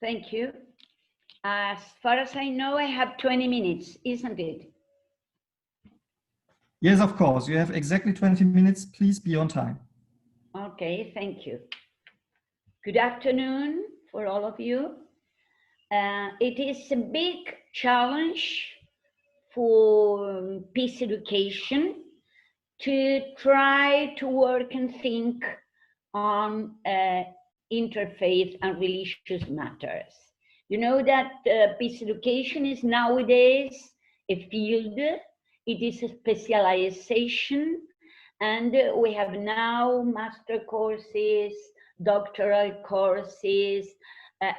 Thank you. As far as I know, I have 20 minutes, isn't it? Yes, of course. You have exactly 20 minutes. Please be on time. Okay, thank you. Good afternoon for all of you. It is a big challenge for peace education to try to work and think on interfaith and religious matters. You know that peace education is nowadays a field, it is a specialization, and we have now master courses, doctoral courses,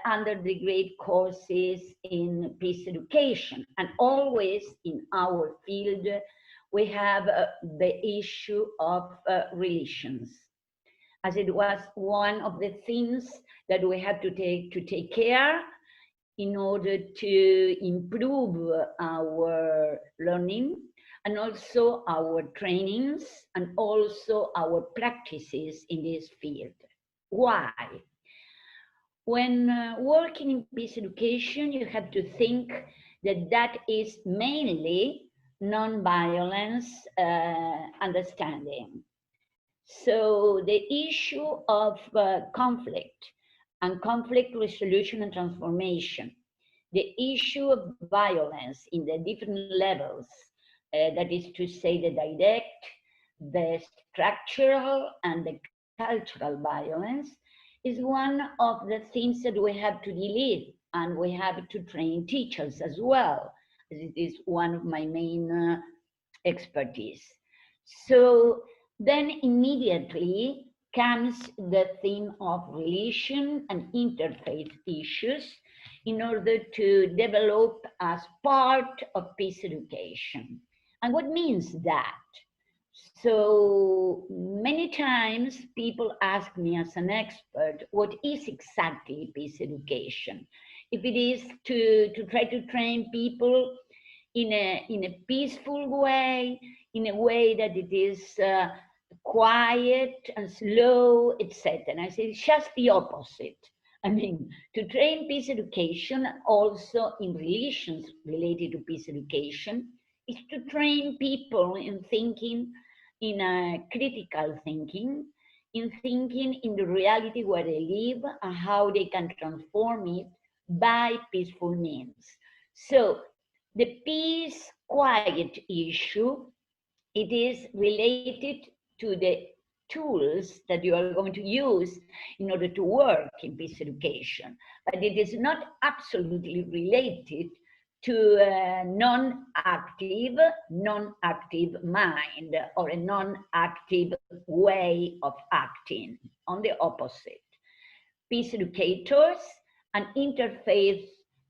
undergraduate courses in peace education, and always in our field we have the issue of religions, as it was one of the things that we had to take care in order to improve our learning and also our trainings and also our practices in this field. Why? When working in peace education, you have to think that that is mainly non-violence understanding. So the issue of conflict and conflict resolution and transformation, the issue of violence in the different levels, that is to say the direct, the structural and the cultural violence, is one of the things that we have to deal with, and we have to train teachers as well, as it is one of my main expertise. So then immediately comes the theme of religion and interfaith issues in order to develop as part of peace education. And what means that? So many times people ask me as an expert, what is exactly peace education? If it is to try to train people in a peaceful way, in a way that it is quiet and slow, etc. And I say it's just the opposite. I mean, to train peace education, also in relations related to peace education, is to train people in thinking, in a critical thinking, in thinking in the reality where they live and how they can transform it by peaceful means. So the peace quiet issue, it is related to the tools that you are going to use in order to work in peace education, but it is not absolutely related to a non-active mind or a non-active way of acting. On the opposite, peace educators and interfaith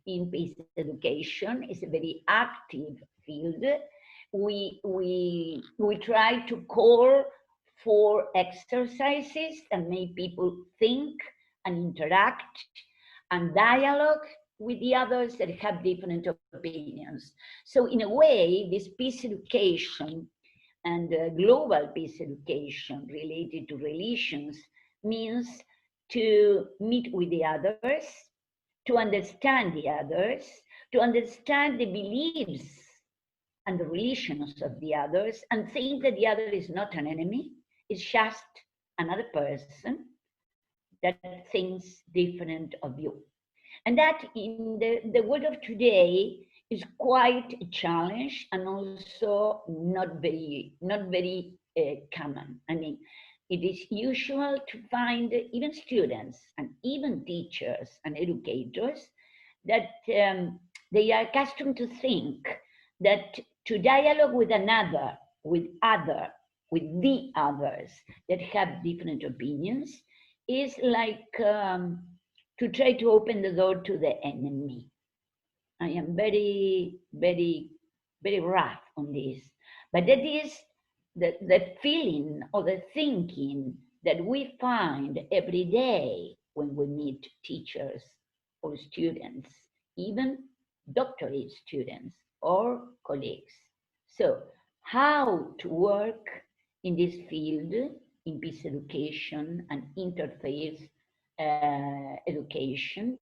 in peace education is a very active field. We try to call for exercises that make people think and interact and dialogue with the others that have different opinions. So in a way, this peace education and global peace education related to religions means to meet with the others, to understand the others, to understand the beliefs and the religions of the others, and think that the other is not an enemy, it's just another person that thinks different of you. And that in the world of today is quite a challenge and also not very common. I mean, it is usual to find even students and even teachers and educators that they are accustomed to think that to dialogue with another, with the others that have different opinions is like to try to open the door to the enemy. I am very, very, very rough on this. But that is the feeling or the thinking that we find every day when we meet teachers or students, even doctorate students or colleagues. So, how to work in this field, in peace education and interfaith education,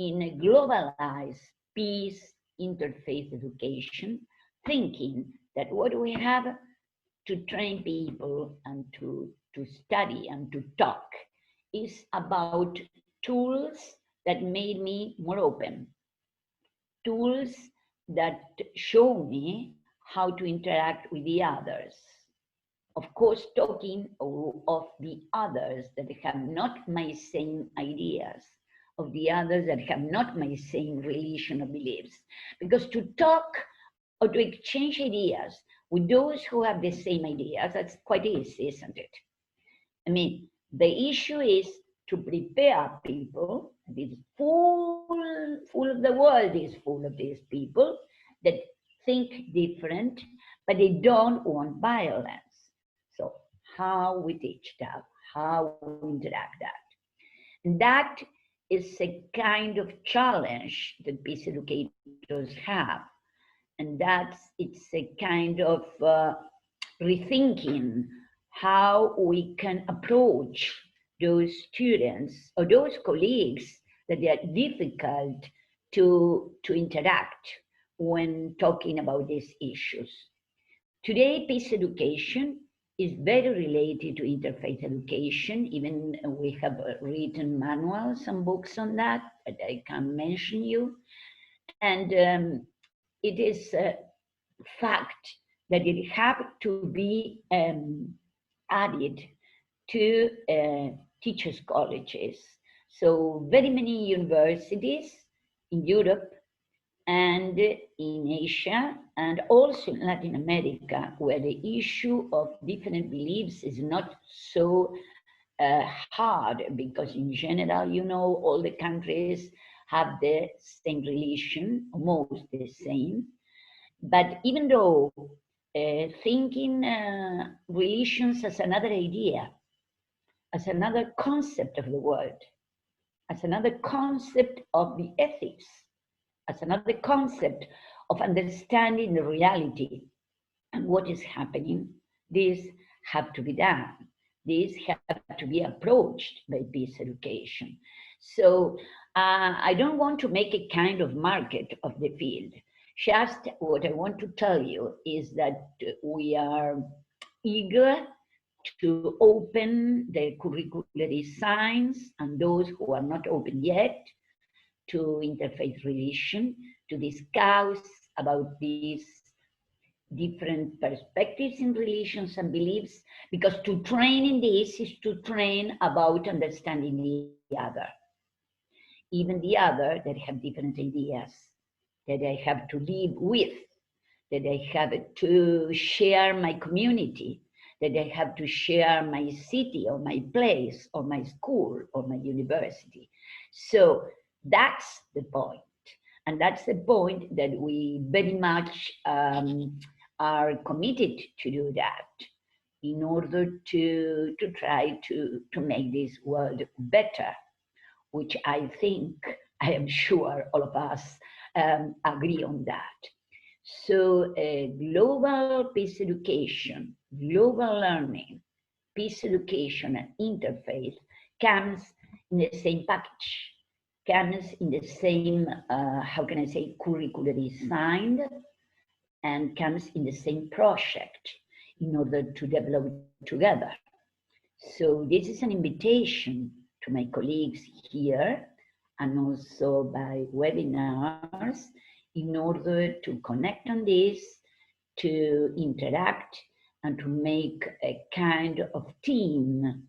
in a globalized peace interfaith education, thinking that what we have to train people and to study and to talk is about tools that made me more open, tools that show me how to interact with the others. Of course, talking of the others that have not my same ideas, of the others that have not my same religion or beliefs. Because to talk or to exchange ideas with those who have the same ideas, that's quite easy, isn't it? I mean, the issue is to prepare people. This full of the world is full of these people that think different, but they don't want violence. So how we teach that, how we interact that. And that is a kind of challenge that peace educators have. And it's a kind of rethinking how we can approach those students or those colleagues that they are difficult to interact when talking about these issues. Today, peace education is very related to interfaith education. Even we have written manuals and books on that, but I can mention you. And it is a fact that it has to be added to teachers' colleges. So very many universities in Europe and in Asia and also in Latin America, where the issue of different beliefs is not so hard, because in general, you know, all the countries have the same religion, almost the same. But even though thinking religions as another idea, as another concept of the world, as another concept of the ethics, as another concept of understanding the reality and what is happening, these have to be done. These have to be approached by peace education. So I don't want to make a kind of market of the field. Just what I want to tell you is that we are eager to open the curricular designs and those who are not open yet to interfaith religion, to discuss about these different perspectives in religions and beliefs, because to train in this is to train about understanding the other, even the other that have different ideas, that I have to live with, that I have to share my community, that I have to share my city or my place or my school or my university. So that's the point. And that's the point that we very much are committed to do that in order to try to make this world better, which I think, I am sure all of us agree on that. So global peace education, global learning, peace education and interfaith comes in the same package, comes in the same, how can I say, curricular design, and comes in the same project in order to develop together. So this is an invitation to my colleagues here and also by webinars in order to connect on this, to interact and to make a kind of team,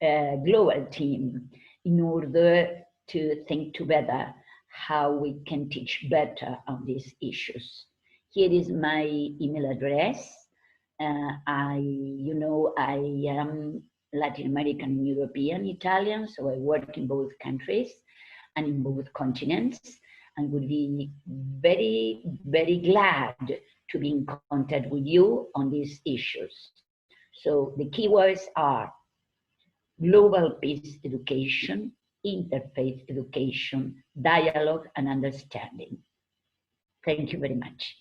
a global team, in order to think together how we can teach better on these issues. Here is my email address. I am Latin American and European Italian, so I work in both countries and in both continents, and would be very, very glad to be in contact with you on these issues. So the keywords are global peace education, interfaith education, dialogue and understanding. Thank you very much.